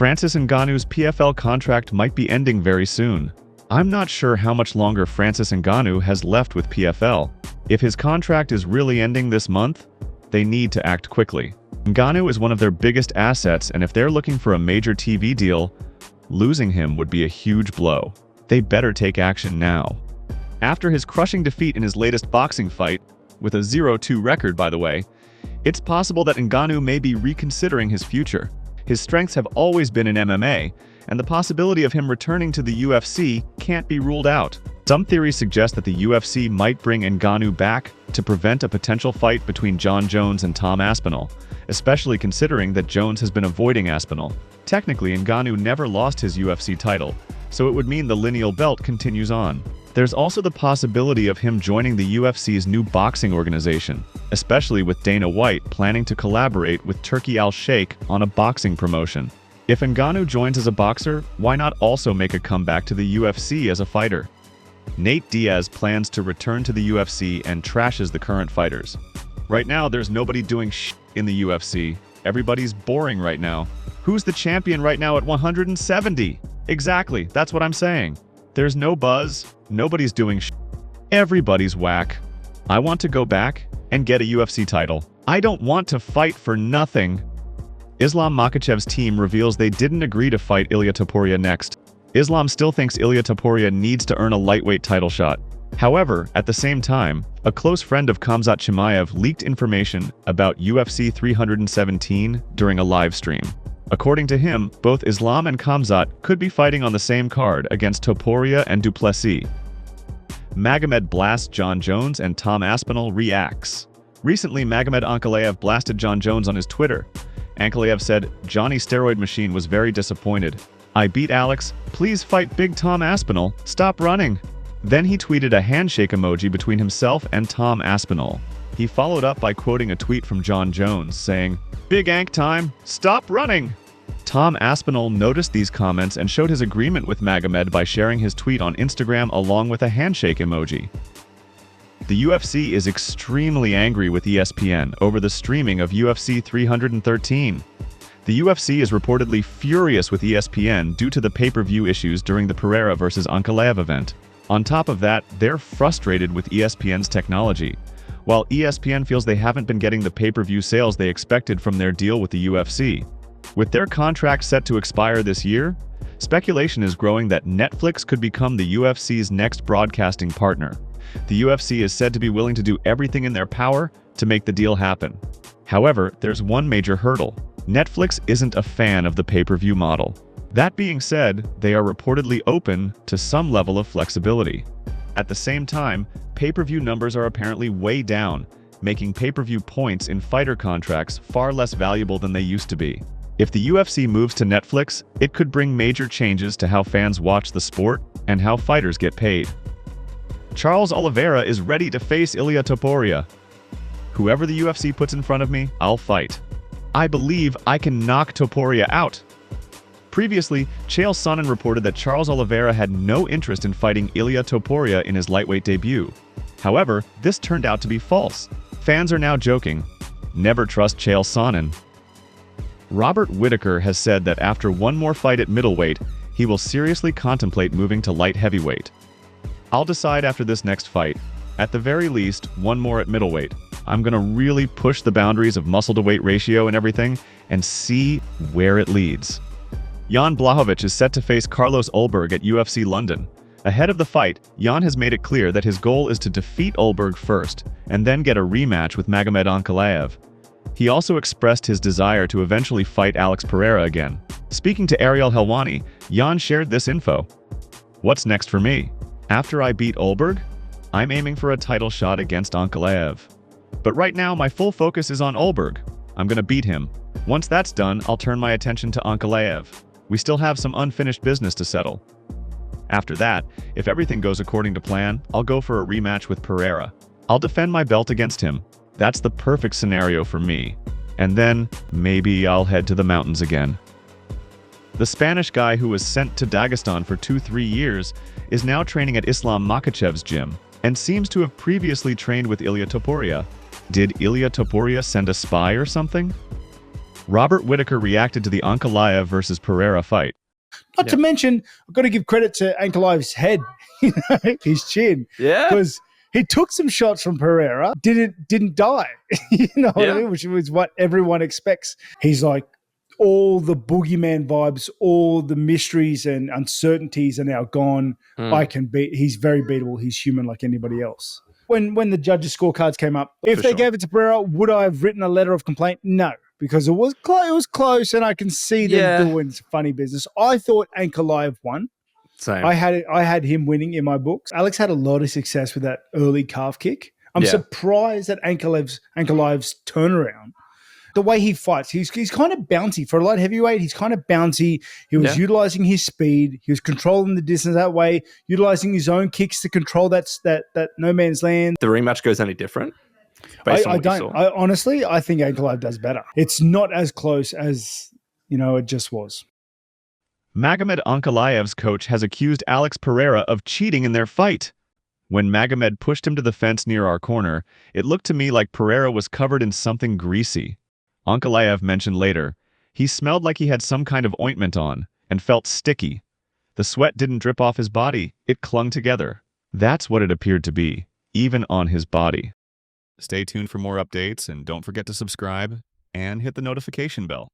Francis Ngannou's PFL contract might be ending very soon. I'm not sure how much longer Francis Ngannou has left with PFL. If his contract is really ending this month, they need to act quickly. Ngannou is one of their biggest assets, and if they're looking for a major TV deal, losing him would be a huge blow. They better take action now. After his crushing defeat in his latest boxing fight, with a 0-2 record by the way, it's possible that Ngannou may be reconsidering his future. His strengths have always been in MMA, and the possibility of him returning to the UFC can't be ruled out. Some theories suggest that the UFC might bring Ngannou back to prevent a potential fight between Jon Jones and Tom Aspinall, especially considering that Jones has been avoiding Aspinall. Technically, Ngannou never lost his UFC title, so it would mean the lineal belt continues on. There's also the possibility of him joining the UFC's new boxing organization, especially with Dana White planning to collaborate with Turki Al-Sheikh on a boxing promotion. If Ngannou joins as a boxer, why not also make a comeback to the UFC as a fighter? Nate Diaz plans to return to the UFC and trashes the current fighters. Right now, there's nobody doing shit in the UFC. Everybody's boring right now. Who's the champion right now at 170? Exactly, that's what I'm saying. There's no buzz, nobody's doing shit. Everybody's whack. I want to go back and get a UFC title. I don't want to fight for nothing. Islam Makhachev's team reveals they didn't agree to fight Ilia Topuria next. Islam still thinks Ilia Topuria needs to earn a lightweight title shot. However, at the same time, a close friend of Khamzat Chimaev leaked information about UFC 317 during a live stream. According to him, both Islam and Khamzat could be fighting on the same card against Topuria and Duplessis. Magomed blasts Jon Jones and Tom Aspinall reacts. Recently, Magomed Ankalaev blasted Jon Jones on his Twitter. Ankalaev said, "Johnny Steroid Machine was very disappointed. I beat Alex. Please fight Big Tom Aspinall. Stop running." Then he tweeted a handshake emoji between himself and Tom Aspinall. He followed up by quoting a tweet from Jon Jones saying, "Big Ank time, stop running." Tom Aspinall noticed these comments and showed his agreement with Magomed by sharing his tweet on Instagram along with a handshake emoji. The UFC is extremely angry with ESPN over the streaming of UFC 313. The UFC is reportedly furious with ESPN due to the pay-per-view issues during the Pereira vs. Ankalaev event. On top of that, they're frustrated with ESPN's technology. While ESPN feels they haven't been getting the pay-per-view sales they expected from their deal with the UFC. With their contract set to expire this year, speculation is growing that Netflix could become the UFC's next broadcasting partner. The UFC is said to be willing to do everything in their power to make the deal happen. However, there's one major hurdle. Netflix isn't a fan of the pay-per-view model. That being said, they are reportedly open to some level of flexibility. At the same time, pay-per-view numbers are apparently way down, making pay-per-view points in fighter contracts far less valuable than they used to be. If the UFC moves to Netflix, it could bring major changes to how fans watch the sport and how fighters get paid. Charles Oliveira is ready to face Ilia Topuria. Whoever the UFC puts in front of me, I'll fight. I believe I can knock Topuria out. Previously, Chael Sonnen reported that Charles Oliveira had no interest in fighting Ilia Topuria in his lightweight debut. However, this turned out to be false. Fans are now joking. Never trust Chael Sonnen. Robert Whittaker has said that after one more fight at middleweight, he will seriously contemplate moving to light heavyweight. I'll decide after this next fight. At the very least, one more at middleweight. I'm gonna really push the boundaries of muscle-to-weight ratio and everything, and see where it leads. Jan Blachowicz is set to face Carlos Ulberg at UFC London. Ahead of the fight, Jan has made it clear that his goal is to defeat Ulberg first, and then get a rematch with Magomed Ankalaev. He also expressed his desire to eventually fight Alex Pereira again. Speaking to Ariel Helwani, Jan shared this info. "What's next for me? After I beat Ulberg, I'm aiming for a title shot against Ankalaev. But right now, my full focus is on Ulberg. I'm gonna beat him. Once that's done, I'll turn my attention to Ankalaev. We still have some unfinished business to settle. After that, if everything goes according to plan, I'll go for a rematch with Pereira. I'll defend my belt against him. That's the perfect scenario for me. And then, maybe I'll head to the mountains again." The Spanish guy who was sent to Dagestan for 2-3 years is now training at Islam Makhachev's gym, and seems to have previously trained with Ilia Topuria. Did Ilia Topuria send a spy or something? Robert Whittaker reacted to the Ankalaev versus Pereira fight. Not to mention, I've got to give credit to Ankalaev's head, his chin. Yeah. Because he took some shots from Pereira, didn't die. You know what I mean? Which was what everyone expects. He's like, all the boogeyman vibes, all the mysteries and uncertainties are now gone. He's very beatable. He's human like anybody else. When the judges' scorecards came up, if they gave it to Pereira, would I have written a letter of complaint? No, because it was close, and I can see them doing some funny business. I thought Ankalaev won. Same. I had him winning in my books. Alex had a lot of success with that early calf kick. I'm surprised at Ankalaev's turnaround. The way he fights, he's kind of bouncy. For a light heavyweight, he's kind of bouncy. He was utilizing his speed. He was controlling the distance that way, utilizing his own kicks to control that no man's land. The rematch goes any different? Honestly, I think Ankalaev does better. It's not as close as, it just was. Magomed Ankalaev's coach has accused Alex Pereira of cheating in their fight. When Magomed pushed him to the fence near our corner, it looked to me like Pereira was covered in something greasy. Ankalaev mentioned later, he smelled like he had some kind of ointment on and felt sticky. The sweat didn't drip off his body, it clung together. That's what it appeared to be, even on his body. Stay tuned for more updates and don't forget to subscribe and hit the notification bell.